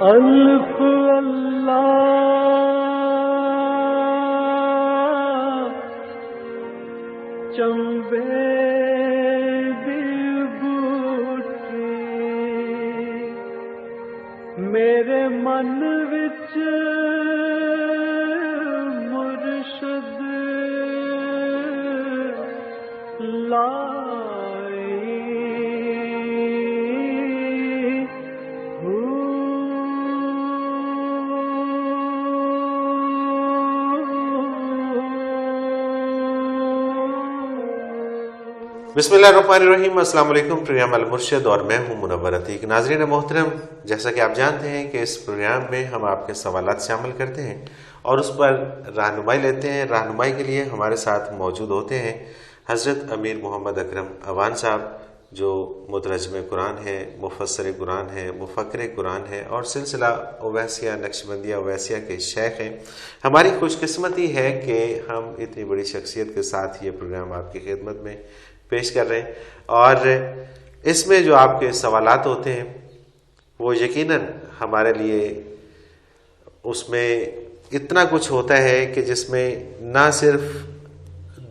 الف اللہ چمبے دی بوٹی میرے من وچ مرشد بسم اللہ الرحمن الرحیم۔ السلام علیکم، پروگرام المرشد اور میں ہوں منور عتیق۔ ناظرین محترم، جیسا کہ آپ جانتے ہیں کہ اس پروگرام میں ہم آپ کے سوالات سے عمل کرتے ہیں اور اس پر رہنمائی لیتے ہیں۔ رہنمائی کے لیے ہمارے ساتھ موجود ہوتے ہیں حضرت امیر محمد اکرم اوان صاحب، جو مترجم قرآن ہے، مفسر قرآن ہے، مفکر قرآن ہے اور سلسلہ اویسیہ نقشبندیہ اویسیہ کے شیخ ہیں۔ ہماری خوش قسمتی ہے کہ ہم اتنی بڑی شخصیت کے ساتھ یہ پروگرام آپ کی خدمت میں پیش کر رہے ہیں، اور اس میں جو آپ کے سوالات ہوتے ہیں وہ یقیناً ہمارے لیے اس میں اتنا کچھ ہوتا ہے کہ جس میں نہ صرف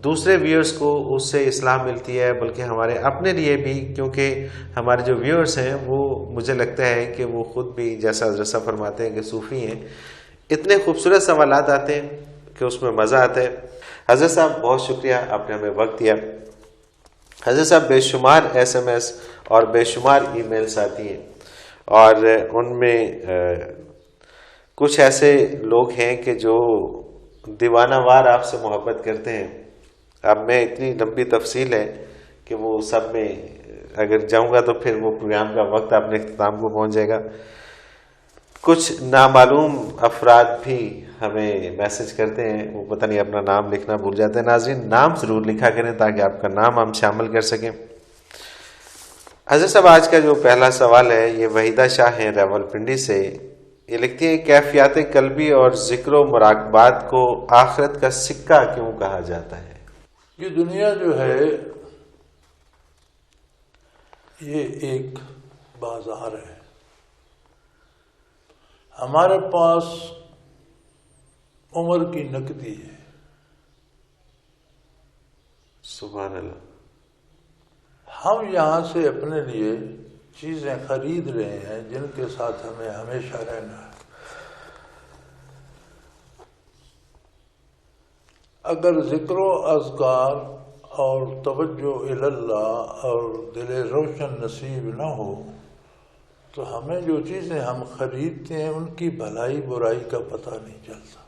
دوسرے ویورز کو اس سے اصلاح ملتی ہے بلکہ ہمارے اپنے لیے بھی، کیونکہ ہمارے جو ویورز ہیں وہ مجھے لگتا ہے کہ وہ خود بھی، جیسا حضرت صاحب فرماتے ہیں کہ صوفی ہیں، اتنے خوبصورت سوالات آتے ہیں کہ اس میں مزہ آتا ہے۔ حضرت صاحب بہت شکریہ، آپ نے ہمیں وقت دیا۔ حضرت صاحب بے شمار ایس ایم ایس اور بے شمار ای میلز آتی ہیں، اور ان میں کچھ ایسے لوگ ہیں کہ جو دیوانہ وار آپ سے محبت کرتے ہیں۔ اب میں اتنی لمبی تفصیل ہے کہ وہ سب میں اگر جاؤں گا تو پھر وہ پروگرام کا وقت اپنے اختتام کو پہنچ جائے گا۔ کچھ نامعلوم افراد بھی ہمیں میسج کرتے ہیں، وہ پتہ نہیں اپنا نام لکھنا بھول جاتے ہیں۔ ناظرین نام ضرور لکھا کریں تاکہ آپ کا نام ہم شامل کر سکیں۔ حضرت صاحب آج کا جو پہلا سوال ہے یہ وحیدہ شاہ ہیں راول پنڈی سے۔ یہ لکھتی ہیں کیفیات قلبی اور ذکر و مراقبات کو آخرت کا سکہ کیوں کہا جاتا ہے؟ یہ دنیا جو ہے یہ ایک بازار ہے۔ ہمارے پاس عمر کی نقدی ہے۔ سبحان اللہ۔ ہم یہاں سے اپنے لیے چیزیں خرید رہے ہیں جن کے ساتھ ہمیں ہمیشہ رہنا ہے۔ اگر ذکر و اذکار اور توجہ الی اللہ اور دل روشن نصیب نہ ہو تو ہمیں جو چیزیں ہم خریدتے ہیں ان کی بھلائی برائی کا پتہ نہیں چلتا۔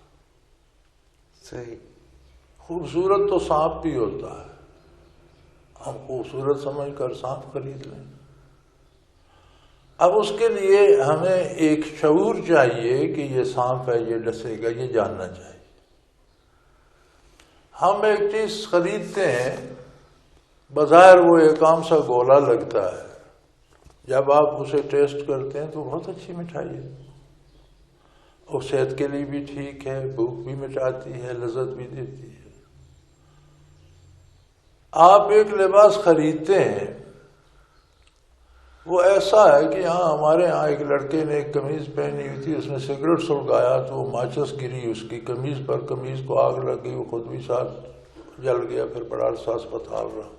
صحیح۔ خوبصورت تو سانپ بھی ہوتا ہے، ہم خوبصورت سمجھ کر سانپ خرید لیں۔ اب اس کے لیے ہمیں ایک شعور چاہیے کہ یہ سانپ ہے، یہ ڈسے گا، یہ جاننا چاہیے۔ ہم ایک چیز خریدتے ہیں، بظاہر وہ ایک عام سا گولا لگتا ہے، جب آپ اسے ٹیسٹ کرتے ہیں تو بہت اچھی مٹھائی ہے، اور صحت کے لیے بھی ٹھیک ہے، بھوک بھی مٹاتی ہے، لذت بھی دیتی ہے۔ آپ ایک لباس خریدتے ہیں، وہ ایسا ہے کہ ہمارے ہاں ایک لڑکے نے ایک قمیض پہنی ہوئی تھی، اس نے سگریٹ سلگایا تو وہ ماچس گری اس کی قمیض پر، قمیض کو آگ لگ گئی، وہ خود بھی ساتھ جل گیا، پھر بڑا عرصہ اسپتال رہا۔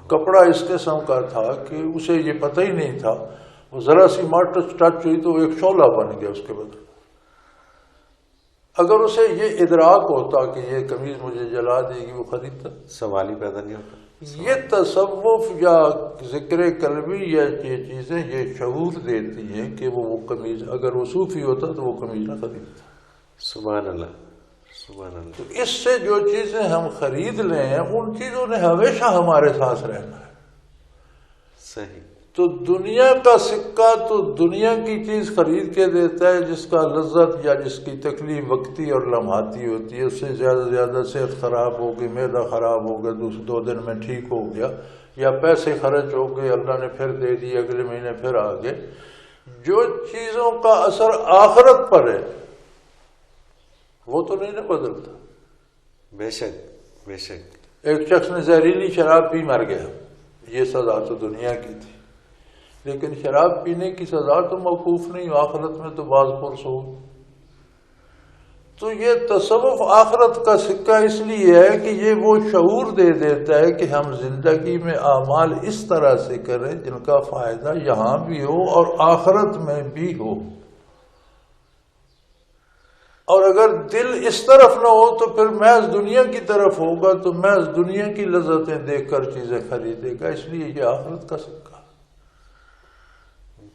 کپڑا اس قسم کا تھا کہ اسے یہ پتہ ہی نہیں تھا، وہ ذرا سی ٹچ ہوئی تو ایک شعلہ بن گیا اس کے بدلے۔ اگر اسے یہ ادراک ہوتا کہ یہ قمیض مجھے جلا دے گی، وہ خریدتا؟ سوال ہی پیدا نہیں ہوتا۔ یہ تصوف یا ذکر قلبی یا یہ چیزیں یہ شعور دیتی ہیں کہ وہ قمیض، اگر وہ صوفی ہوتا تو وہ قمیض نہ خریدتا۔ سبحان اللہ، سبحان اللہ۔ تو اس سے جو چیزیں ہم خرید لیں ان چیزوں نے ہمیشہ ہمارے ساتھ رہنا ہے۔ صحیح۔ تو دنیا کا سکہ تو دنیا کی چیز خرید کے دیتا ہے جس کا لذت یا جس کی تکلیف وقتی اور لمحاتی ہوتی ہے، اس سے زیادہ سے زیادہ صحت خراب ہو گئی، معدہ خراب ہو گیا، 2 دن میں ٹھیک ہو گیا، یا پیسے خرچ ہو گئے، اللہ نے پھر دے دی، اگلے مہینے پھر آ گئے۔ جو چیزوں کا اثر آخرت پر ہے وہ تو نہیں نہ بدلتا۔ بے شک، بے شک۔ ایک شخص نے زہریلی شراب پی مر گیا، یہ سزا تو دنیا کی تھی۔ لیکن شراب پینے کی سزا تو موقوف نہیں، آخرت میں تو باز پرس ہو۔ تو یہ تصوف آخرت کا سکہ اس لیے ہے کہ یہ وہ شعور دے دیتا ہے کہ ہم زندگی میں اعمال اس طرح سے کریں جن کا فائدہ یہاں بھی ہو اور آخرت میں بھی ہو، اور اگر دل اس طرف نہ ہو تو پھر محض دنیا کی طرف ہوگا تو محض دنیا کی لذتیں دیکھ کر چیزیں خریدے گا، اس لیے یہ آخرت کا سکہ۔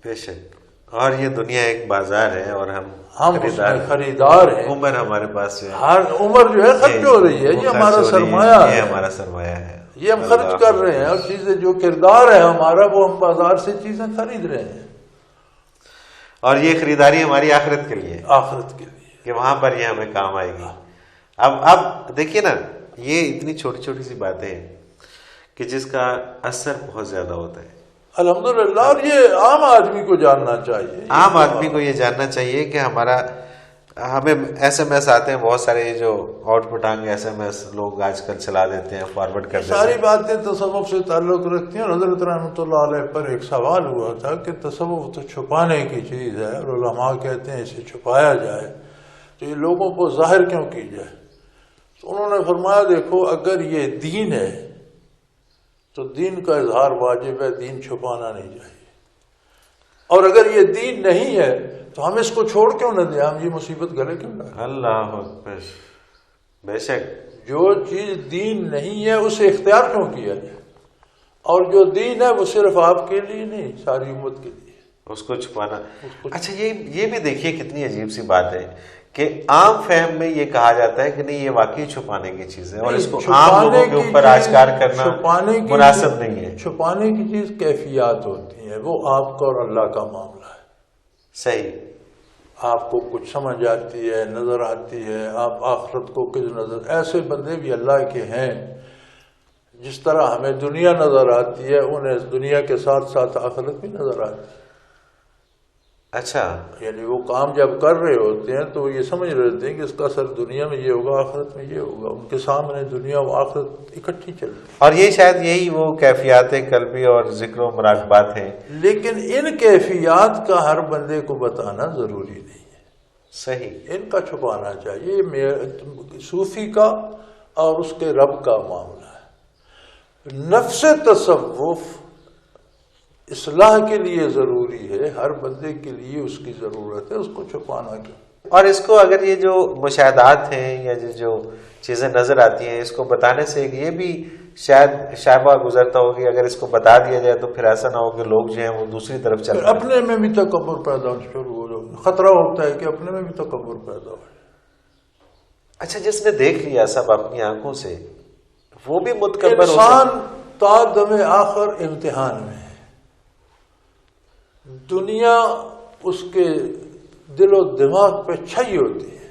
بے شک، اور یہ دنیا ایک بازار ہے اور ہم اس میں خریدار ہیں، عمر ہمارے پاس ہے، ہر عمر جو ہے خرچ ہو رہی ہے، یہ ہمارا سرمایہ ہے، یہ ہمارا سرمایہ ہے، یہ ہم خرچ کر رہے ہیں، اور چیزیں جو کردار ہے ہمارا وہ ہم بازار سے چیزیں خرید رہے ہیں، اور یہ خریداری ہماری آخرت کے لیے، آخرت کے لیے کہ وہاں پر یہ ہمیں کام آئے گی۔ اب دیکھیے نا، یہ اتنی چھوٹی چھوٹی سی باتیں ہیں کہ جس کا اثر بہت زیادہ ہوتا ہے الحمدللہ، اور یہ عام آدمی کو جاننا چاہیے، عام آدمی کو یہ جاننا چاہیے کہ ہمیں ایس ایم ایس آتے ہیں بہت سارے، جو آؤٹ پٹ آنگے ایس ایم ایس لوگ آج کل چلا دیتے ہیں، فارورڈ کر دیتے ہیں، ساری باتیں تصوف سے تعلق رکھتی ہیں۔ اور حضرت رحمۃ اللہ علیہ پر ایک سوال ہوا تھا کہ تصوف تو چھپانے کی چیز ہے اور علماء کہتے ہیں اسے چھپایا جائے تو یہ لوگوں کو ظاہر کیوں کی جائے؟ تو انہوں نے فرمایا دیکھو، اگر یہ دین ہے تو دین کا اظہار واجب ہے، دین چھپانا نہیں چاہیے، اور اگر یہ دین نہیں ہے تو ہم اس کو چھوڑ کیوں نہ دیں، ہم یہ مصیبت گلے کیوں ڈالیں؟ اللہ اکبر، بے شک، جو چیز دین نہیں ہے اسے اختیار کیوں کیا جائے، اور جو دین ہے وہ صرف آپ کے لیے نہیں، ساری امت کے لیے، اس کو چھپانا۔ اچھا، یہ بھی دیکھیے کتنی عجیب سی بات ہے کہ عام فہم میں یہ کہا جاتا ہے کہ نہیں، یہ واقعی چھپانے کی چیز ہے اور اس کو عام لوگوں کے اوپر آشکار کرنا مناسب نہیں ہے۔ چھپانے کی چیز کیفیات ہوتی ہیں، وہ آپ کا اور اللہ کا معاملہ ہے۔ صحیح، آپ کو کچھ سمجھ آتی ہے، نظر آتی ہے، آپ آخرت کو کس نظر، ایسے بندے بھی اللہ کے ہیں، جس طرح ہمیں دنیا نظر آتی ہے انہیں دنیا کے ساتھ ساتھ آخرت بھی نظر آتی ہے۔ اچھا، یعنی وہ کام جب کر رہے ہوتے ہیں تو وہ یہ سمجھ رہے ہوتے ہیں کہ اس کا اثر دنیا میں یہ ہوگا، آخرت میں یہ ہوگا، ان کے سامنے دنیا و آخرت اکٹھی چلتی ہے۔ اور یہ شاید یہی وہ کیفیات قلبی اور ذکر و مراقبات ہیں، لیکن ان کیفیات کا ہر بندے کو بتانا ضروری نہیں ہے، صحیح، ان کا چھپانا چاہیے۔ صوفی کا اور اس کے رب کا معاملہ ہے۔ نفس تصوف اصلاح کے لیے ضروری ہے، ہر بندے کے لیے اس کی ضرورت ہے، اس کو چھپانا کیوں؟ اور اس کو اگر یہ جو مشاہدات ہیں یا جو چیزیں نظر آتی ہیں، اس کو بتانے سے یہ بھی شاید شائبہ گزرتا ہوگی، اگر اس کو بتا دیا جائے تو پھر ایسا نہ ہو کہ لوگ جو ہیں وہ دوسری طرف چل رہے ہیں، اپنے میں بھی تکبر پیدا شروع ہو جائے، خطرہ ہوتا ہے کہ اپنے میں بھی تکبر پیدا ہو جائے۔ اچھا، جس نے دیکھ لیا سب اپنی آنکھوں سے وہ بھی متکبر ہو انسان تا دم آخر امتحان میں ہے، دنیا اس کے دل و دماغ پہ چھائی ہوتی ہے،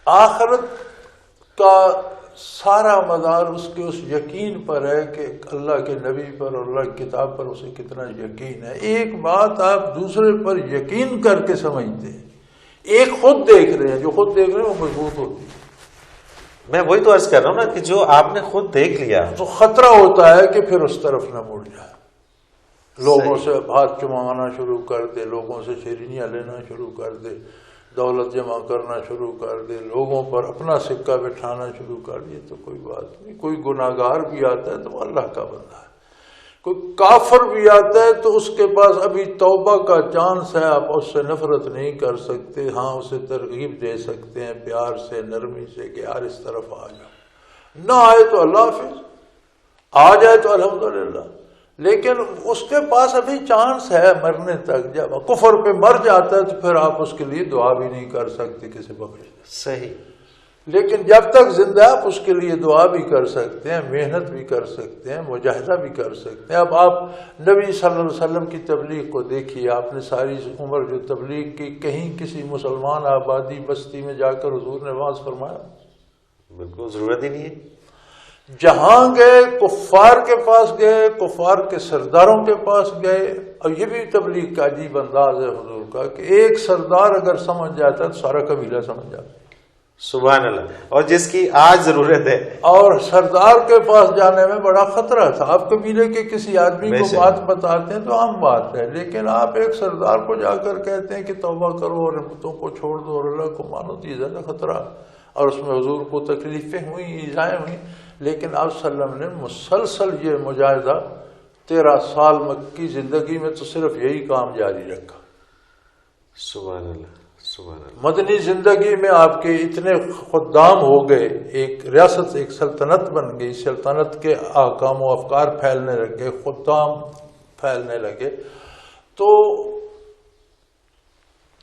آخرت کا سارا مدار اس کے اس یقین پر ہے کہ اللہ کے نبی پر اور اللہ کی کتاب پر اسے کتنا یقین ہے۔ ایک بات آپ دوسرے پر یقین کر کے سمجھتے ہیں، ایک خود دیکھ رہے ہیں، جو خود دیکھ رہے ہیں وہ مضبوط ہوتی ہے۔ میں وہی تو عرض کر رہا ہوں نا کہ جو آپ نے خود دیکھ لیا تو خطرہ ہوتا ہے کہ پھر اس طرف نہ مڑ جائے، لوگوں سے ہاتھ چمانا شروع کر دے، لوگوں سے شیرینیاں لینا شروع کر دے، دولت جمع کرنا شروع کر دے، لوگوں پر اپنا سکہ بٹھانا شروع کر دے، تو کوئی بات نہیں۔ کوئی گناہگار بھی آتا ہے تو وہ اللہ کا بندہ ہے، کوئی کافر بھی آتا ہے تو اس کے پاس ابھی توبہ کا چانس ہے، آپ اس سے نفرت نہیں کر سکتے، ہاں اسے ترغیب دے سکتے ہیں پیار سے، نرمی سے کہ یار اس طرف آ جاؤ، نہ آئے تو اللہ حافظ، آ جائے تو الحمدللہ، لیکن اس کے پاس ابھی چانس ہے مرنے تک۔ جب کفر پہ مر جاتا ہے تو پھر آپ اس کے لیے دعا بھی نہیں کر سکتے کسی بخش، صحیح، لیکن جب تک زندہ ہے آپ اس کے لیے دعا بھی کر سکتے ہیں، محنت بھی کر سکتے ہیں، مجاہدہ بھی کر سکتے ہیں۔ اب آپ نبی صلی اللہ علیہ وسلم کی تبلیغ کو دیکھیے، آپ نے ساری عمر جو تبلیغ کی، کہیں کسی مسلمان آبادی بستی میں جا کر حضور نے واعظ فرمایا؟ بالکل ضرورت ہی نہیں ہے۔ جہاں گئے کفار کے پاس گئے، کفار کے سرداروں کے پاس گئے، اور یہ بھی تبلیغ کا عجیب انداز ہے حضور کا کہ ایک سردار اگر سمجھ جاتا ہے تو سارا قبیلہ سمجھ جاتا ہے۔ سبحان اللہ، اور جس کی آج ضرورت ہے. اور سردار کے پاس جانے میں بڑا خطرہ تھا. آپ قبیلے کے کسی آدمی کو بات بتاتے ہیں تو عام بات ہے، لیکن آپ ایک سردار کو جا کر کہتے ہیں کہ توبہ کرو اور بتوں کو چھوڑ دو اور اللہ کو مانو، تو یہ زیادہ خطرہ. اور اس میں حضور کو تکلیفیں ہوئیں، ایذائیں ہوئیں، لیکن آپ صلی اللہ علیہ وسلم نے مسلسل یہ مجاہدہ 13 سال مکی زندگی میں تو صرف یہی کام جاری رکھا. سبحان اللہ، سبحان اللہ. مدنی زندگی میں آپ کے اتنے خدام ہو گئے، ایک ریاست، ایک سلطنت بن گئی، سلطنت کے احکام و افکار پھیلنے لگے، خدام پھیلنے لگے. تو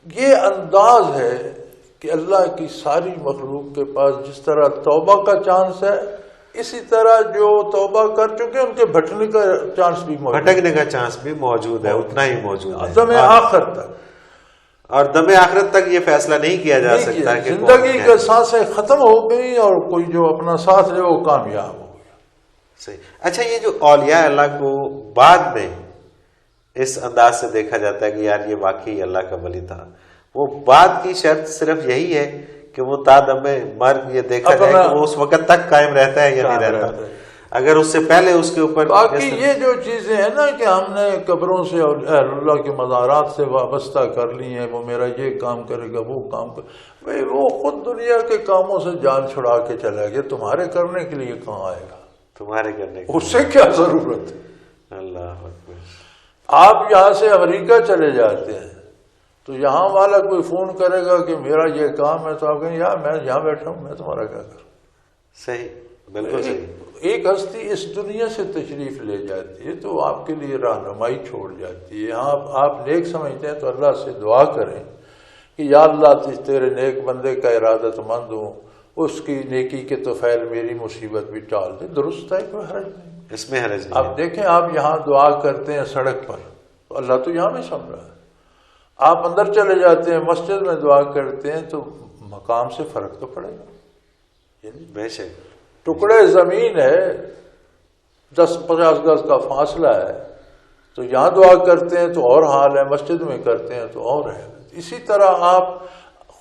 یہ انداز ہے کہ اللہ کی ساری مخلوق کے پاس جس طرح توبہ کا چانس ہے، اسی طرح جو توبہ کر چکے ان کے بھٹکنے کا چانس بھی موجود ہے. بھٹکنے کا چانس بھی موجود ہے، اتنا ہی موجود ہے دم آخر تک. اور دم آخرت تک یہ فیصلہ نہیں کیا جا سکتا کہ زندگی کے سانسیں ختم ہو گئی اور کوئی جو اپنا ساتھ لے وہ کامیاب ہو گیا. صحیح. اچھا، یہ جو اولیاء اللہ کو بعد میں اس انداز سے دیکھا جاتا ہے کہ یار یہ واقعی اللہ کا ولی تھا، وہ بعد کی شرط صرف یہی ہے کہ وہ تا دم مرگ یہ دیکھا جائے کہ وہ اس وقت تک قائم رہتا ہے یا نہیں رہتا. اگر اس سے پہلے اس کے اوپر باقی یہ جو چیزیں ہیں نا کہ ہم نے قبروں سے اور اہل اللہ کے مزارات سے وابستہ کر لی ہیں، وہ میرا یہ کام کرے گا، وہ کام بھائی وہ خود دنیا کے کاموں سے جان چھڑا کے چلا گیا، تمہارے کرنے کے لیے کہاں آئے گا؟ تمہارے کرنے اس سے کیا ضرورت ہے؟ اللہ اکبر. آپ یہاں سے امریکہ چلے جاتے ہیں تو یہاں والا کوئی فون کرے گا کہ میرا یہ کام ہے، تو آپ کہیں یار میں یہاں بیٹھا ہوں، میں تمہارا کیا کروں؟ صحیح، بالکل صحیح. ایک ہستی اس دنیا سے تشریف لے جاتی ہے تو آپ کے لیے رہنمائی چھوڑ جاتی ہے. یہاں آپ نیک سمجھتے ہیں تو اللہ سے دعا کریں کہ یا اللہ تیرے نیک بندے کا ارادت مند ہوں، اس کی نیکی کے طفیل میری مصیبت بھی ٹال دے. درست ہے، کوئی حرج نہیں، اس میں حرج نہیں. آپ دیکھیں، آپ یہاں دعا کرتے ہیں سڑک پر تو اللہ تو یہاں بھی سن رہا ہے. آپ اندر چلے جاتے ہیں مسجد میں دعا کرتے ہیں تو مقام سے فرق تو پڑے گا. بے شک. ٹکڑے زمین ہے، 10-50 گز کا فاصلہ ہے، تو یہاں دعا کرتے ہیں تو اور حال ہے، مسجد میں کرتے ہیں تو اور ہے. اسی طرح آپ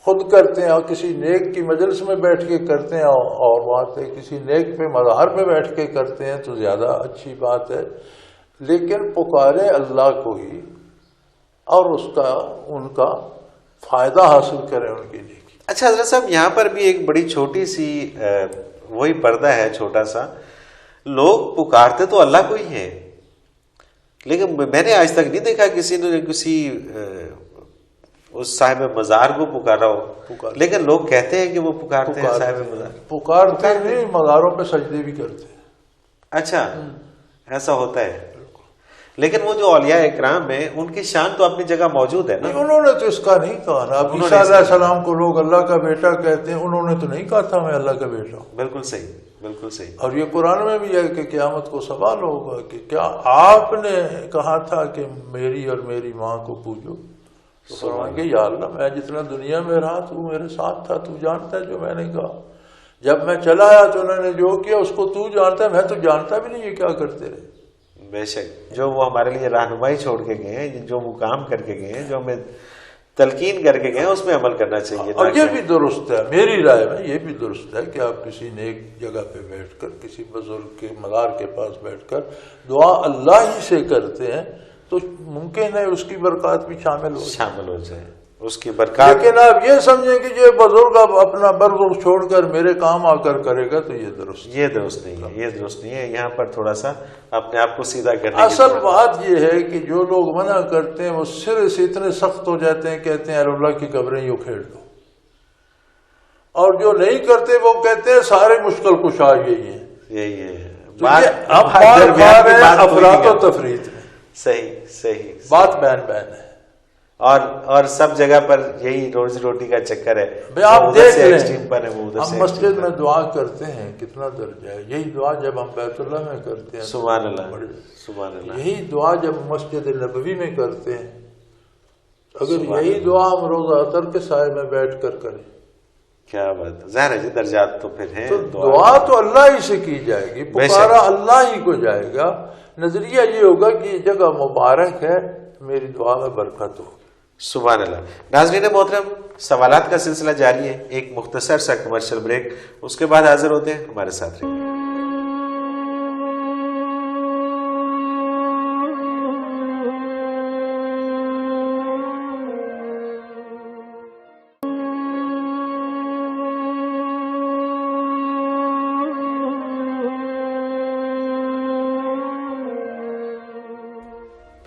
خود کرتے ہیں اور کسی نیک کی مجلس میں بیٹھ کے کرتے ہیں اور بات ہے، کسی نیک پہ مظہر میں بیٹھ کے کرتے ہیں تو زیادہ اچھی بات ہے. لیکن پکارے اللہ کو ہی اور ان کا فائدہ حاصل کریں ان کے لیے. اچھا حضرت صاحب، یہاں پر بھی ایک بڑی چھوٹی سی وہی پردہ ہے چھوٹا سا. لوگ پکارتے تو اللہ کو ہی ہیں، لیکن میں نے آج تک نہیں دیکھا کسی نے کسی اس صاحب مزار کو پکارا ہو، لیکن لوگ کہتے ہیں کہ وہ پکارتے ہیں صاحب مزار. پکارتے نہیں، مزاروں پہ سجدے بھی کرتے ہیں. اچھا، ایسا ہوتا ہے. لیکن وہ جو اولیاء اکرام ہیں ان کی شان تو اپنی جگہ موجود ہے نا. انہوں نے تو اس کا نہیں کہا نا. اب عیسیٰ علیہ السلام کو لوگ اللہ کا بیٹا کہتے ہیں، انہوں نے تو نہیں کہا تھا میں اللہ کا بیٹا ہوں. بالکل صحیح، بالکل صحیح. اور یہ قرآن میں بھی ہے کہ قیامت کو سوال ہوگا کہ کیا آپ نے کہا تھا کہ میری اور میری ماں کو پوجو؟ تو فرمائیں گے یا اللہ میں جتنا دنیا میں رہا تو میرے ساتھ تھا، تو جانتا ہے جو میں نے کہا. جب میں چلا آیا تو انہوں نے جو کیا اس کو تو جانتا ہے، میں تو جانتا بھی نہیں یہ کیا کرتے رہے. بے شک. جو وہ ہمارے لیے رہنمائی چھوڑ کے گئے ہیں، جو وہ کام کر کے گئے ہیں، جو ہمیں تلقین کر کے گئے ہیں، اس میں عمل کرنا چاہیے. اور یہ بھی درست ہے، میری رائے میں یہ بھی درست ہے کہ آپ کسی نیک جگہ پہ بیٹھ کر، کسی بزرگ کے مزار کے پاس بیٹھ کر دعا اللہ ہی سے کرتے ہیں تو ممکن ہے اس کی برکات بھی شامل ہو جائے اس کی برکات. لیکن آپ یہ سمجھیں کہ یہ بزرگ اب اپنا برزخ چھوڑ کر میرے کام آ کر کرے گا تو یہ درست نہیں ہے. یہ درست نہیں ہے. یہاں پر تھوڑا سا اپنے آپ کو سیدھا کرنے کی اصل بات یہ ہے کہ جو لوگ منع کرتے ہیں وہ سرے سے اتنے سخت ہو جاتے ہیں، کہتے ہیں اللہ کی قبریں یوں کھیڑ دو. اور جو نہیں کرتے وہ کہتے ہیں سارے مشکل کشا یہی ہے. افراد و تفریط میں صحیح بات بین ہے. اور سب جگہ پر یہی روزی روٹی کا چکر ہے. آپ دیکھ لیں ہم مسجد میں دعا کرتے ہیں کتنا درجہ ہے. یہی دعا جب ہم بیت اللہ میں کرتے ہیں سبحان اللہ، سبحان اللہ. یہی دعا جب مسجد نبوی میں کرتے ہیں، اگر یہی دعا ہم روزہ اطہر کے سائے میں بیٹھ کر کریں، کیا بات. ظاہر ہے جی درجات تو پھر ہیں. تو دعا تو اللہ ہی سے کی جائے گی، پکارا اللہ ہی کو جائے گا. نظریہ یہ ہوگا کہ یہ جگہ مبارک ہے، میری دعا میں برکت ہو. سبحان اللہ. ناظرین محترم، سوالات کا سلسلہ جاری ہے. ایک مختصر سا کمرشل بریک، اس کے بعد حاضر ہوتے ہیں. ہمارے ساتھ رہیے.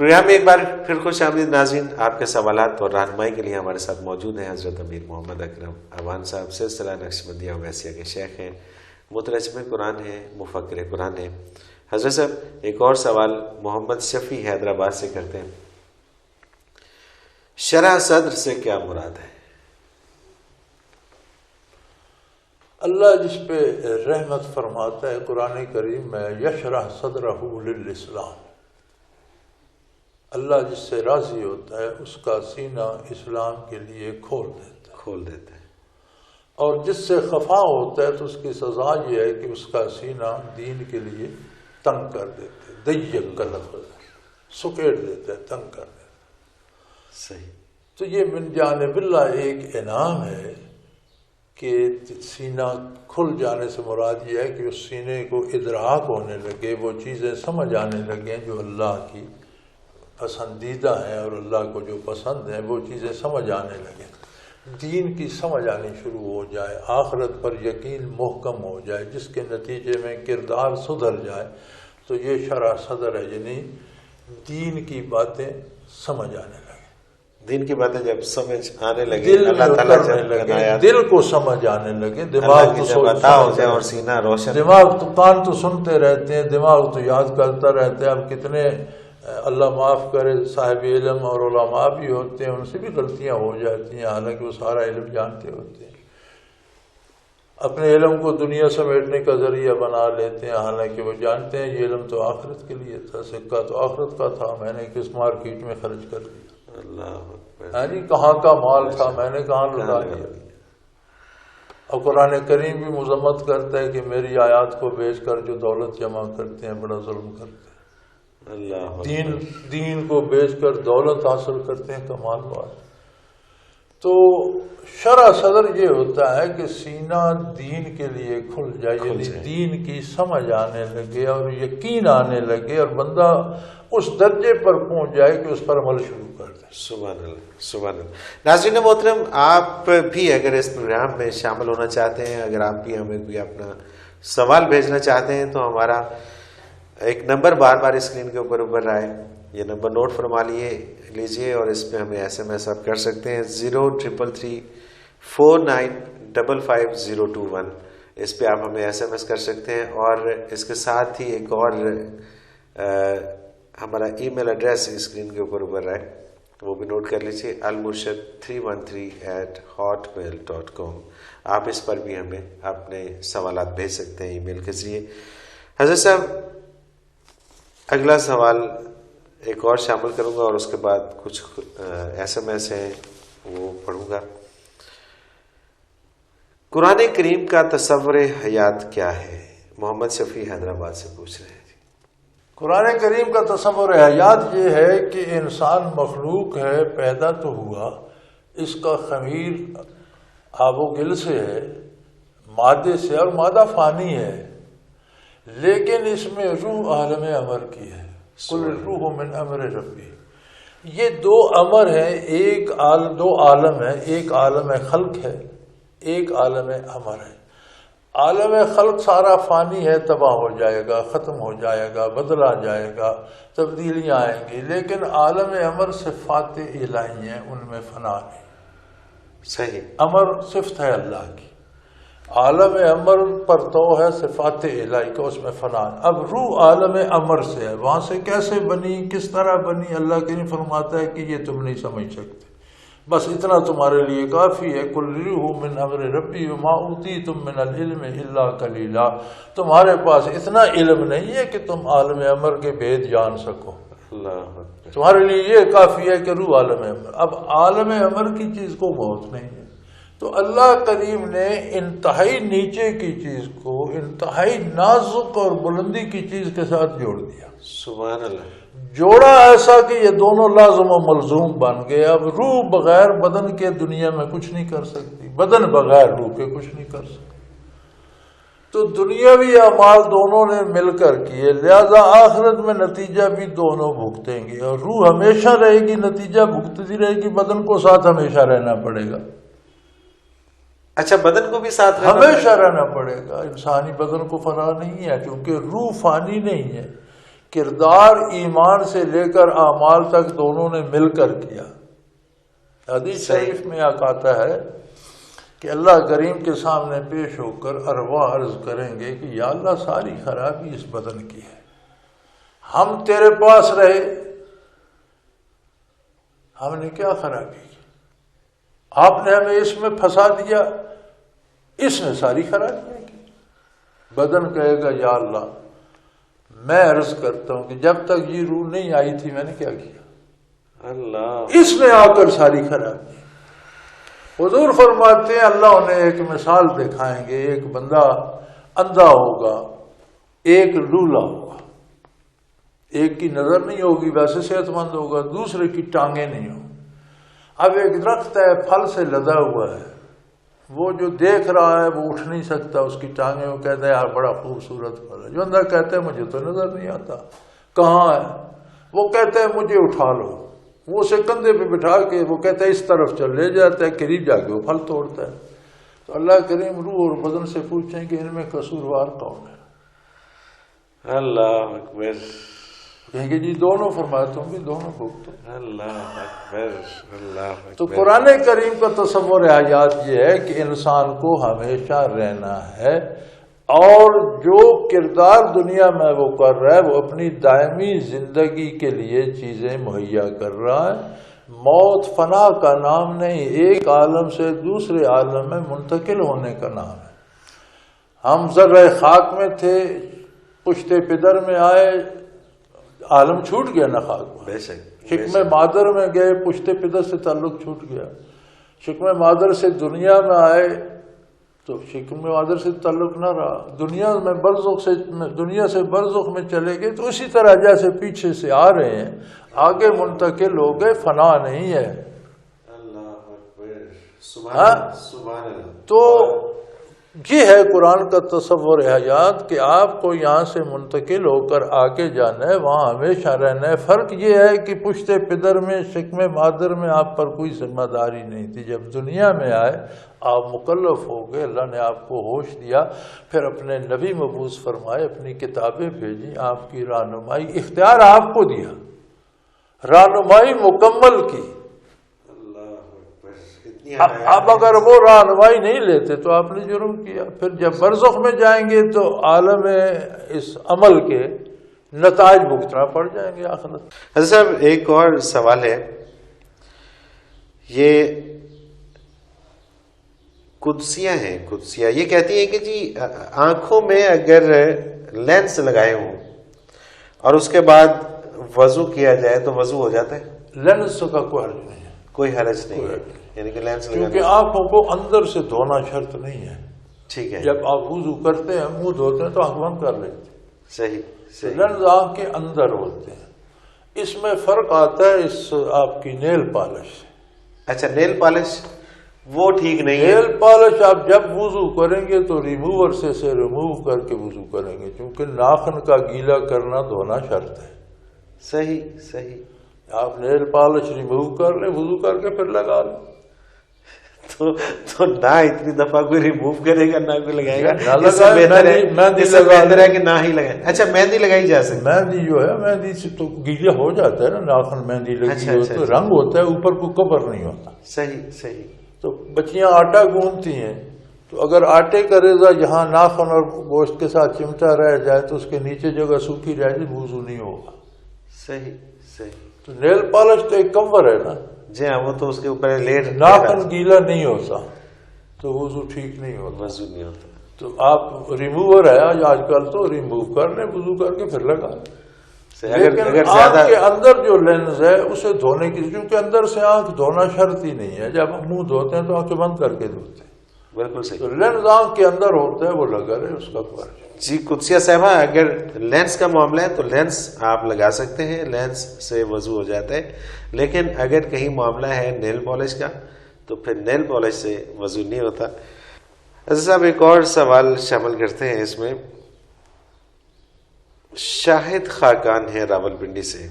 پروگرام میں ایک بار پھر خوش آمدید ناظرین. آپ کے سوالات اور رہنمائی کے لیے ہمارے ساتھ موجود ہیں حضرت امیر محمد اکرم اوان صاحب. سلسلہ نقشبندیہ اویسیہ کے شیخ ہیں، مترجم قرآن ہیں، مفکر قرآن ہیں. حضرت صاحب، ایک اور سوال محمد شفیع حیدرآباد سے کرتے ہیں. شرح صدر سے کیا مراد ہے؟ اللہ جس پہ رحمت فرماتا ہے قرآن کریم میں، یشرح صدرہ للاسلام، اللہ جس سے راضی ہوتا ہے اس کا سینہ اسلام کے لیے کھول دیتا ہے. اور جس سے خفا ہوتا ہے تو اس کی سزا یہ ہے کہ اس کا سینہ دین کے لیے تنگ کر دیتے، ضیق کا لفظ سکیڑ دیتا ہے، تنگ کر دیتا ہے. صحیح. تو یہ من جانب اللہ ایک انعام ہے کہ سینہ کھل جانے سے مراد یہ ہے کہ اس سینے کو ادراک ہونے لگے، وہ چیزیں سمجھ آنے لگیں جو اللہ کی پسندیدہ ہیں اور اللہ کو جو پسند ہیں وہ چیزیں سمجھ آنے لگیں، دین کی سمجھ آنی شروع ہو جائے، آخرت پر یقین محکم ہو جائے، جس کے نتیجے میں کردار سدھر جائے. تو یہ شرح صدر ہے، یعنی دین کی باتیں سمجھ آنے لگیں. دین کی باتیں جب سمجھ آنے لگے، اللہ تعالیٰ جب دل کو سمجھ آنے لگے، دماغ تو اور سینہ روشن، دماغ تو کان تو سنتے رہتے ہیں، دماغ تو یاد کرتا رہتا ہے. اب کتنے اللہ معاف کرے صاحب علم اور علماء بھی ہوتے ہیں، ان سے بھی غلطیاں ہو جاتی ہیں، حالانکہ وہ سارا علم جانتے ہوتے ہیں. اپنے علم کو دنیا سمیٹنے کا ذریعہ بنا لیتے ہیں، حالانکہ وہ جانتے ہیں یہ علم تو آخرت کے لیے تھا، سکہ تو آخرت کا تھا، میں نے کس مارکیٹ میں خرچ کر دیا، اللہ کہاں کا مال تھا، میں نے کہاں لٹا دیا. اور قرآن کریم بھی مذمت کرتا ہے کہ میری آیات کو بیچ کر جو دولت جمع کرتے ہیں بڑا ظلم کرتے ہیں. دین کو بیچ کر دولت حاصل کرتے ہیں، کمال بات. تو شرح صدر یہ ہوتا ہے کہ سینہ دین کے لیے کھل جائے، یعنی دین کی سمجھ آنے لگے اور یقین آنے لگے، اور بندہ اس درجے پر پہنچ جائے کہ اس پر عمل شروع کر دے. سبحان اللہ، سبحان اللہ. ناظرین محترم، آپ بھی اگر اس پروگرام میں شامل ہونا چاہتے ہیں، اگر آپ بھی ہمیں کوئی اپنا سوال بھیجنا چاہتے ہیں تو ہمارا ایک نمبر بار بار اسکرین کے اوپر ابھر رہا ہے، یہ نمبر نوٹ فرما لیجئے اور اس پہ ہمیں SMS آپ کر سکتے ہیں 033349555021. اس پہ آپ ہمیں SMS کر سکتے ہیں. اور اس کے ساتھ ہی ایک اور ہمارا ای میل ایڈریس اسکرین کے اوپر ابھر رہا ہے، وہ بھی نوٹ کر لیجیے، almurshid313@hotmail.com. آپ اس پر بھی ہمیں اپنے سوالات بھیج سکتے ہیں ای میل کے ذریعے. حضرت صاحب، اگلا سوال ایک اور شامل کروں گا اور اس کے بعد کچھ SMS ہیں وہ پڑھوں گا. قرآن کریم کا تصور حیات کیا ہے؟ محمد شفیع حیدرآباد سے پوچھ رہے ہیں. قرآن کریم کا تصور حیات یہ ہے کہ انسان مخلوق ہے، پیدا تو ہوا، اس کا خمیر آب و گل سے ہے، مادے سے، اور مادہ فانی ہے، لیکن اس میں روح عالم امر کی ہے. قل الروح من امر ربی. یہ دو امر ہیں، دو عالم ہیں، ایک عالم خلق ہے، ایک عالم امر ہے. عالم خلق سارا فانی ہے، تباہ ہو جائے گا، ختم ہو جائے گا، بدلا جائے گا، تبدیلیاں آئیں گی، لیکن عالم امر صفات الہی ہیں، ان میں فنا نہیں. صحیح. امر صفت ہے اللہ کی، عالم امر پر تو ہے صفات الہی کا، اس میں فنا. اب روح عالم امر سے ہے، وہاں سے کیسے بنی، کس طرح بنی، اللہ کریم فرماتا ہے کہ یہ تم نہیں سمجھ سکتے، بس اتنا تمہارے لیے کافی ہے. قل الروح من امر ربی وما اوتیتم من العلم الا قلیلا. تمہارے پاس اتنا علم نہیں ہے کہ تم عالم امر کے بھید جان سکو، تمہارے لیے یہ کافی ہے کہ روح عالم امر. اب عالم امر کی چیز کو بہت نہیں ہے، تو اللہ کریم نے انتہائی نیچے کی چیز کو انتہائی نازک اور بلندی کی چیز کے ساتھ جوڑ دیا. سبحان اللہ. جوڑا ایسا کہ یہ دونوں لازم و ملزوم بن گئے. اب روح بغیر بدن کے دنیا میں کچھ نہیں کر سکتی، بدن بغیر روح کے کچھ نہیں کر سکتی. تو دنیاوی اعمال دونوں نے مل کر کیے، لہذا آخرت میں نتیجہ بھی دونوں بھگتیں گے. اور روح ہمیشہ رہے گی، نتیجہ بھگتتی رہے گی، بدن کو ساتھ ہمیشہ رہنا پڑے گا. اچھا، بدن کو بھی ساتھ ہمیشہ رہنا پڑے گا. انسانی بدن کو فنا نہیں ہے، کیونکہ روح فانی نہیں ہے. کردار ایمان سے لے کر اعمال تک دونوں نے مل کر کیا. حدیث شریف میں آتا ہے کہ اللہ کریم کے سامنے پیش ہو کر ارواح عرض کریں گے کہ یا اللہ، ساری خرابی اس بدن کی ہے، ہم تیرے پاس رہے، ہم نے کیا خرابی کی؟ آپ نے ہمیں اس میں پھنسا دیا، اس نے ساری خرابیاں کی. بدن کہے گا یا اللہ، میں عرض کرتا ہوں کہ جب تک یہ روح نہیں آئی تھی میں نے کیا کیا؟ اللہ، اس نے آ کر ساری خرابی. حضور فرماتے ہیں اللہ انہیں ایک مثال دکھائیں گے. ایک بندہ اندھا ہوگا، ایک لولا ہوگا. ایک کی نظر نہیں ہوگی، ویسے صحت مند ہوگا، دوسرے کی ٹانگیں نہیں ہوں. اب ایک درخت ہے، پھل سے لدا ہوا ہے، وہ جو دیکھ رہا ہے وہ اٹھ نہیں سکتا، اس کی ٹانگیں، وہ کہتا ہے یار بڑا خوبصورت پھل ہے. جو اندھا کہتا ہے مجھے تو نظر نہیں آتا، کہاں ہے؟ وہ کہتا ہے مجھے اٹھا لو. وہ اسے کندھے پہ بٹھا کے وہ کہتا ہے اس طرف چل، لے جاتا ہے، قریب جا کے وہ پھل توڑتا ہے. تو اللہ کریم روح اور بدن سے پوچھیں کہ ان میں قصوروار کون ہے؟ اللہ اکبر. کہیں گے جی دونوں. فرماتا ہوں کہ دونوں بھگتو. اللہ اکبر، اللہ اکبر. تو قرآن کریم کا تصور حیات یہ ہے کہ انسان کو ہمیشہ رہنا ہے، اور جو کردار دنیا میں وہ کر رہا ہے وہ اپنی دائمی زندگی کے لیے چیزیں مہیا کر رہا ہے. موت فنا کا نام نہیں، ایک عالم سے دوسرے عالم میں منتقل ہونے کا نام ہے. ہم ذرہ خاک میں تھے، پشت پدر میں آئے، عالم چھوٹ گیا نا خاک میں. بے شک. شکم مادر میں گئے، پشت پدر سے تعلق چھوٹ گیا. شکم مادر سے دنیا میں آئے تو شکم مادر سے تعلق نہ رہا. دنیا میں برزخ سے، دنیا سے برزخ میں چلے گئے تو اسی طرح جیسے پیچھے سے آ رہے ہیں آگے منتقل ہو گئے. فنا نہیں ہے. اللہ اکبر، سبحان اللہ. تو یہ ہے قرآن کا تصور حیات کہ آپ کو یہاں سے منتقل ہو کر آگے جانا ہے، وہاں ہمیشہ رہنا ہے. فرق یہ ہے کہ پشت پدر میں، شکم مادر میں آپ پر کوئی ذمہ داری نہیں تھی. جب دنیا میں آئے آپ مکلف ہو گئے، اللہ نے آپ کو ہوش دیا، پھر اپنے نبی مبعوث فرمائے، اپنی کتابیں بھیجی، آپ کی رہنمائی، اختیار آپ کو دیا، رہنمائی مکمل کی. اب اگر وہ رہنمائی نہیں لیتے تو آپ نے جرم کیا. پھر جب برزخ میں جائیں گے تو عالم اس عمل کے نتائج بھگتنا پڑ جائیں گے آخرت. حضرت صاحب ایک اور سوال ہے، یہ قدسیاں ہیں، قدسیاں یہ کہتی ہیں کہ جی آنکھوں میں اگر لینس لگائے ہوں اور اس کے بعد وضو کیا جائے تو وضو ہو جاتا ہے؟ لینس کا کوئی حرج نہیں ہے. کوئی حرج نہیں ہے، یعنی کہ لینس کیونکہ آنکھوں کو اندر سے دھونا شرط نہیں ہے. ٹھیک ہے. جب آپ وضو کرتے ہیں، منہ دھوتے ہیں تو آنکھ بند کر لیتے ہیں. صحیح صحیح. لینس آنکھ کے اندر ہوتے ہیں. اس میں فرق آتا ہے اس آپ کی نیل پالش سے. اچھا، نیل پالش وہ ٹھیک نہیں ہے. نیل پالش آپ جب وضو کریں گے تو ریموور سے ریموو کر کے وضو کریں گے، کیونکہ ناخن کا گیلا کرنا دھونا شرط ہے. صحیح صحیح. آپ نیل پالش ریموو کر لیں، وضو کر کے پھر لگا لیں. تو نہ اتنی دفعہ کوئی ریموو کرے گا نہ کوئی لگائے گا. اس سے بہتر ہے کہ نہ ہی لگائے. اچھا، مہندی لگائی جا سکتی؟ مہندی جو ہے، مہندی سے تو گیلا ہو جاتا ہے نا، ناخن مہندی لگی ہو تو رنگ ہوتا ہے، اوپر کو کور نہیں ہوتا. صحیح صحیح. تو بچیاں آٹا گوندتی ہیں تو اگر آٹے کا ریزہ جہاں ناخن اور گوشت کے ساتھ چمٹا رہ جائے تو اس کے نیچے جگہ سوکھی رہ جائے، وضو نہیں ہوگا. صحیح صحیح. تو نیل پالش تو ایک کور ہے نا. جی ہاں، وہ تو اس کے اوپر لیٹ ناخن گیلا نہیں ہوتا تو وضو ٹھیک نہیں ہوتا. وضو نہیں ہوتا. تو آپ ریموور ہے آج کل تو ریموو کر لیں، وضو کر کے پھر لگا لیں. لیکن آنکھ کے اندر جو لینز ہے اسے دھونے کی، کیونکہ اندر سے آنکھ دھونا شرط ہی نہیں ہے. جب ہم منہ دھوتے ہیں تو آنکھیں بند کر کے دھوتے ہیں. بالکل صحیح. تو لینز آنکھ کے اندر ہوتا ہے، وہ لگا رہے اس کا فرض. جی قدسیہ صاحبہ، اگر لینس کا معاملہ ہے تو لینس آپ لگا سکتے ہیں، لینس سے وضو ہو جاتا ہے. لیکن اگر کہیں معاملہ ہے نیل پالش کا تو پھر نیل پالش سے وضو نہیں ہوتا. حضرت صاحب ایک اور سوال شامل کرتے ہیں اس میں. شاہد خاقان ہے راولپنڈی سے،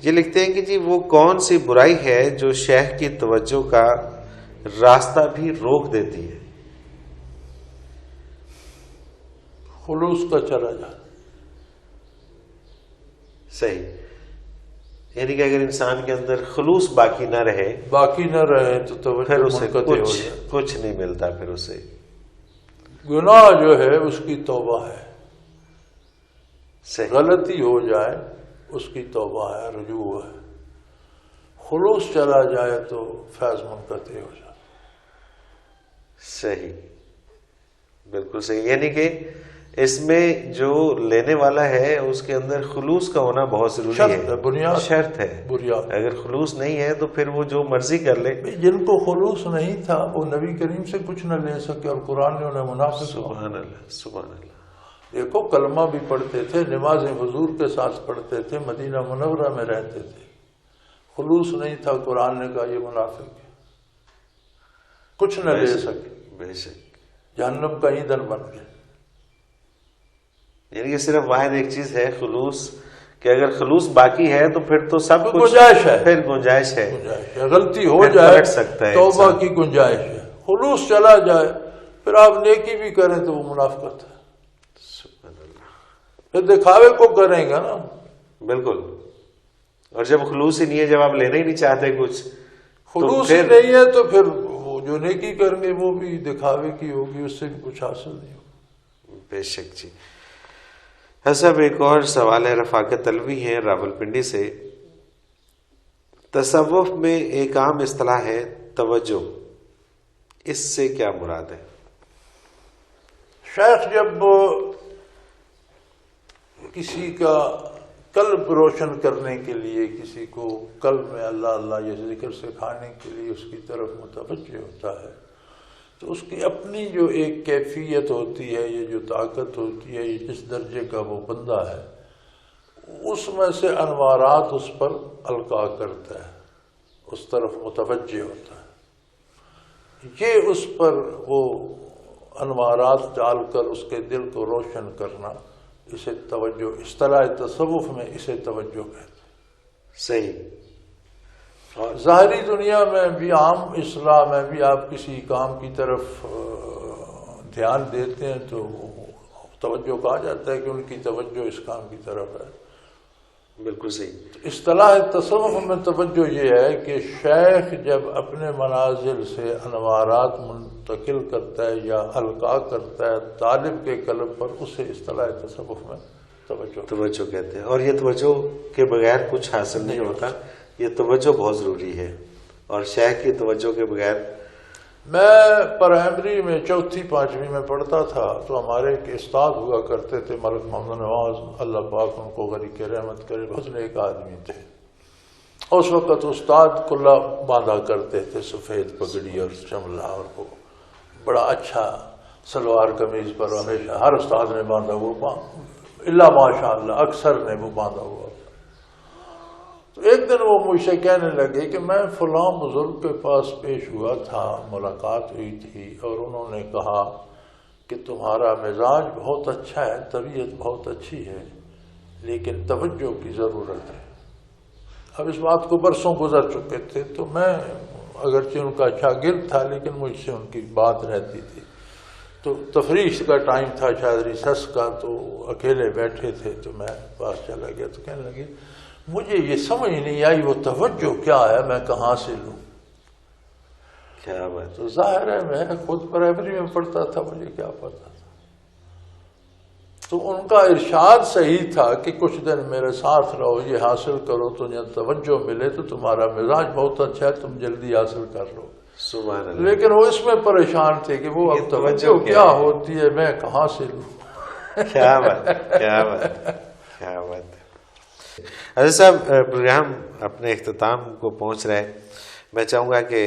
یہ لکھتے ہیں کہ جی وہ کون سی برائی ہے جو شیخ کی توجہ کا راستہ بھی روک دیتی ہے؟ خلوص کا چلا جانا. صحیح. یعنی کہ اگر انسان کے اندر خلوص باقی نہ رہے، باقی نہ رہے تو توجہ پھر اسے منقطع ہو جائے. کچھ نہیں ملتا. پھر اسے گناہ جو ہے اس کی توبہ ہے. صحیح. غلطی ہو جائے اس کی توبہ ہے، رجوع ہے. خلوص چلا جائے تو فیض منقطع ہو جائے. صحیح، بالکل صحیح. یعنی کہ اس میں جو لینے والا ہے اس کے اندر خلوص کا ہونا بہت ضروری ہے، بنیاد شرط ہے. بنیاد. اگر خلوص نہیں ہے تو پھر وہ جو مرضی کر لے. جن کو خلوص نہیں تھا وہ نبی کریم سے کچھ نہ لے سکے، اور قرآن نے انہیں منافق. سبحان اللہ، سبحان اللہ. دیکھو کلمہ بھی پڑھتے تھے، نمازیں حضور کے ساتھ پڑھتے تھے، مدینہ منورہ میں رہتے تھے، خلوص نہیں تھا. قرآن نے کہا یہ منافق ہے، کچھ نہ لے سکے، بے شک. جہنم کا ایندھن بن گئے. یعنی کہ صرف واحد ایک چیز ہے خلوص، کہ اگر خلوص باقی ہے تو پھر تو سب کچھ گنجائش ہے. پھر گنجائش ہے. غلطی ہو پھر جائے پلٹ سکتا ہے توبہ انسان. کی گنجائش ہے. خلوص چلا جائے پھر آپ نیکی بھی کریں تو وہ منافقت ہے. سبحان اللہ. پھر دکھاوے کو کریں گا نا. بالکل. اور جب خلوص ہی نہیں ہے، جب آپ لینا ہی نہیں چاہتے کچھ، خلوص ہی نہیں ہے تو پھر وہ جو نیکی کریں گے وہ بھی دکھاوے کی ہوگی، اس سے بھی کچھ حاصل نہیں ہوگا. بے شک. جی صاحب ایک اور سوال ہے، رفاقت الوی ہے راولپنڈی سے. تصوف میں ایک عام اصطلاح ہے توجہ، اس سے کیا مراد ہے؟ شیخ جب کسی کا قلب روشن کرنے کے لیے، کسی کو قلب میں اللہ اللہ یہ ذکر سکھانے کے لیے اس کی طرف متوجہ ہوتا ہے تو اس کی اپنی جو ایک کیفیت ہوتی ہے، یہ جو طاقت ہوتی ہے، یہ جس درجے کا وہ بندہ ہے، اس میں سے انوارات اس پر القاء کرتا ہے، اس طرف متوجہ ہوتا ہے. یہ اس پر وہ انوارات ڈال کر اس کے دل کو روشن کرنا، اسے توجہ، اصطلاح تصوف میں اسے توجہ کہتے ہیں. صحیح. اور ظاہری دنیا میں بھی، عام اصلاح میں بھی، آپ کسی کام کی طرف دھیان دیتے ہیں تو توجہ کہا جاتا ہے کہ ان کی توجہ اس کام کی طرف ہے. بالکل صحیح. اصطلاح تصوف میں توجہ یہ ہے کہ شیخ جب اپنے منازل سے انوارات منتقل کرتا ہے یا القاء کرتا ہے طالب کے قلب پر، اسے اصطلاح تصوف میں توجہ کہتے ہیں. اور یہ توجہ کے بغیر کچھ حاصل نہیں ہوتا، یہ توجہ بہت ضروری ہے. اور شیخ کی توجہ کے بغیر. میں پرائمری میں چوتھی پانچویں میں پڑھتا تھا تو ہمارے ایک استاد ہوا کرتے تھے، ملک محمد نواز، اللہ پاک ان کو غریق رحمت کرے، بہت نیک آدمی تھے. اس وقت استاد کلا باندھا کرتے تھے، سفید پگڑی اور چملا، اور وہ بڑا اچھا سلوار قمیض پر ہمیشہ ہر استاد نے باندھا ہوا، اللہ ماشاء اللہ اکثر نے وہ باندھا ہوا. تو ایک دن وہ مجھ سے کہنے لگے کہ میں فلاں بزرگ کے پاس پیش ہوا تھا، ملاقات ہوئی تھی، اور انہوں نے کہا کہ تمہارا مزاج بہت اچھا ہے، طبیعت بہت اچھی ہے، لیکن توجہ کی ضرورت ہے. اب اس بات کو برسوں گزر چکے تھے تو میں اگرچہ ان کا شاگرد تھا لیکن مجھ سے ان کی بات رہتی تھی. تو تفریح کا ٹائم تھا، شاید ریسس کا، تو اکیلے بیٹھے تھے تو میں پاس چلا گیا تو کہنے لگے مجھے یہ سمجھ نہیں آئی وہ توجہ کیا ہے، میں کہاں سے لوں. کیا بات. تو ظاہر ہے میں خود پرائمری میں پڑھتا تھا، مجھے کیا پتا تھا. تو ان کا ارشاد صحیح تھا کہ کچھ دن میرے ساتھ رہو، یہ حاصل کرو تو جب توجہ ملے تو تمہارا مزاج بہت اچھا ہے، تم جلدی حاصل کر لو. سبحان اللہ. لیکن وہ اس میں پریشان تھے کہ وہ اب توجہ کیا ہوتی ہے، میں کہاں سے لوں. کیا بات، کیا بات، کیا بات. حضرت صاحب پروگرام اپنے اختتام کو پہنچ رہے ہیں. میں چاہوں گا کہ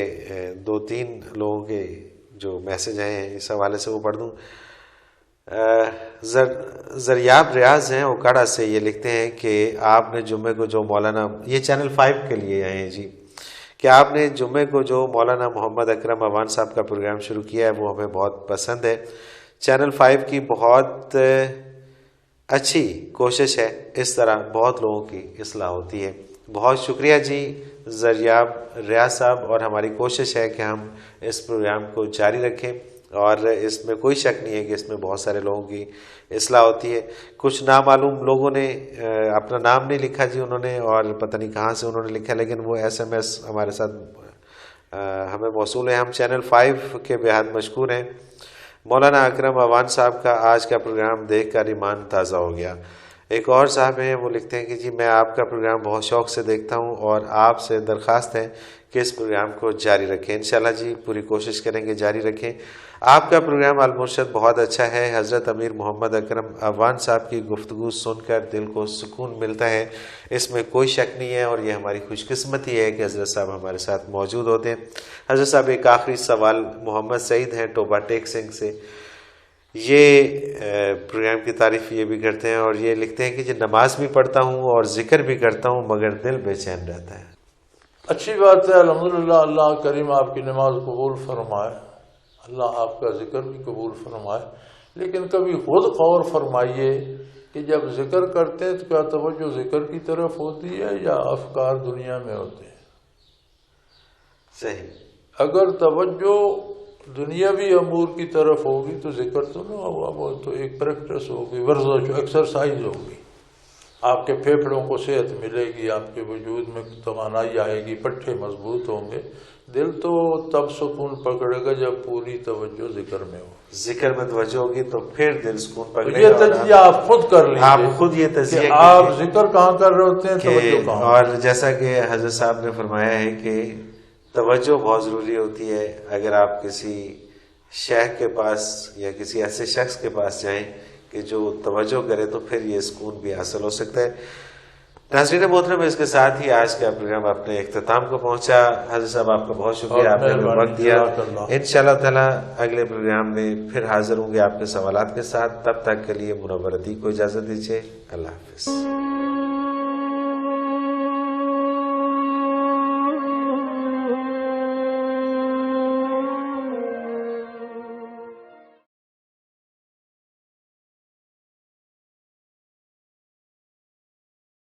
2-3 لوگوں کے جو میسج آئے ہیں اس حوالے سے وہ پڑھ دوں. زریاب ریاض ہیں اوکاڑا سے، یہ لکھتے ہیں کہ آپ نے جمعے کو جو مولانا، یہ چینل 5 کے لیے آئے ہیں جی، کہ آپ نے جمعے کو جو مولانا محمد اکرم عوان صاحب کا پروگرام شروع کیا ہے وہ ہمیں بہت پسند ہے. چینل 5 کی بہت اچھی کوشش ہے، اس طرح بہت لوگوں کی اصلاح ہوتی ہے. بہت شکریہ جی زریاب ریاض صاحب، اور ہماری کوشش ہے کہ ہم اس پروگرام کو جاری رکھیں، اور اس میں کوئی شک نہیں ہے کہ اس میں بہت سارے لوگوں کی اصلاح ہوتی ہے. کچھ نامعلوم لوگوں نے اپنا نام نہیں لکھا جی انہوں نے، اور پتہ نہیں کہاں سے انہوں نے لکھا، لیکن وہ SMS ہمارے ساتھ ہمیں موصول ہے. ہم چینل 5 کے بےحد مشکور ہیں. مولانا اکرم عوان صاحب کا آج کا پروگرام دیکھ کر ایمان تازہ ہو گیا. ایک اور صاحب ہیں وہ لکھتے ہیں کہ جی میں آپ کا پروگرام بہت شوق سے دیکھتا ہوں، اور آپ سے درخواست ہے کہ اس پروگرام کو جاری رکھیں. انشاءاللہ جی پوری کوشش کریں گے جاری رکھیں. آپ کا پروگرام المرشد بہت اچھا ہے. حضرت امیر محمد اکرم عوان صاحب کی گفتگو سن کر دل کو سکون ملتا ہے، اس میں کوئی شک نہیں ہے، اور یہ ہماری خوش قسمتی ہے کہ حضرت صاحب ہمارے ساتھ موجود ہوتے ہیں. حضرت صاحب ایک آخری سوال محمد سعید ہیں ٹوبا ٹیک سنگھ سے، یہ پروگرام کی تعریف یہ بھی کرتے ہیں، اور یہ لکھتے ہیں کہ جی نماز بھی پڑھتا ہوں اور ذکر بھی کرتا ہوں مگر دل بے چین رہتا ہے. اچھی بات ہے، الحمدللہ. اللہ کریم آپ کی نماز قبول فرمائے، اللہ آپ کا ذکر بھی قبول فرمائے. لیکن کبھی خود غور فرمائیے کہ جب ذکر کرتے ہیں تو کیا توجہ ذکر کی طرف ہوتی ہے یا افکار دنیا میں ہوتے ہیں؟ صحیح. اگر توجہ دنیاوی امور کی طرف ہوگی تو ذکر تو نہ ہوگا، وہ تو ایک پریکٹس ہوگی، ورزش ایکسرسائز ہوگی. آپ کے پھیپھڑوں کو صحت ملے گی، آپ کے وجود میں توانائی آئے گی، پٹھے مضبوط ہوں گے. دل تو تب سکون پکڑے گا جب پوری توجہ ذکر میں ہو. ذکر میں توجہ ہوگی تو پھر دل سکون پکڑے گا. یہ تجزیہ آپ خود کر لیجیے، آپ خود یہ تجزیہ کہ آپ ذکر کہاں کر رہے ہوتے ہیں، توجہ کہاں. اور جیسا کہ حضرت صاحب نے فرمایا ہے کہ توجہ بہت ضروری ہوتی ہے. اگر آپ کسی شیخ کے پاس یا کسی ایسے شخص کے پاس جائیں کہ جو توجہ کرے تو پھر یہ سکون بھی حاصل ہو سکتا ہے. ناظرین محترم، اس کے ساتھ ہی آج کا پروگرام اپنے اختتام کو پہنچا. حضرت صاحب آپ کا بہت شکریہ، آپ نے ہمیں وقت دیا. انشاءاللہ تعالی اگلے پروگرام میں پھر حاضر ہوں گے آپ کے سوالات کے ساتھ. تب تک کے لیے منورتی کو اجازت دیجیے. اللہ حافظ.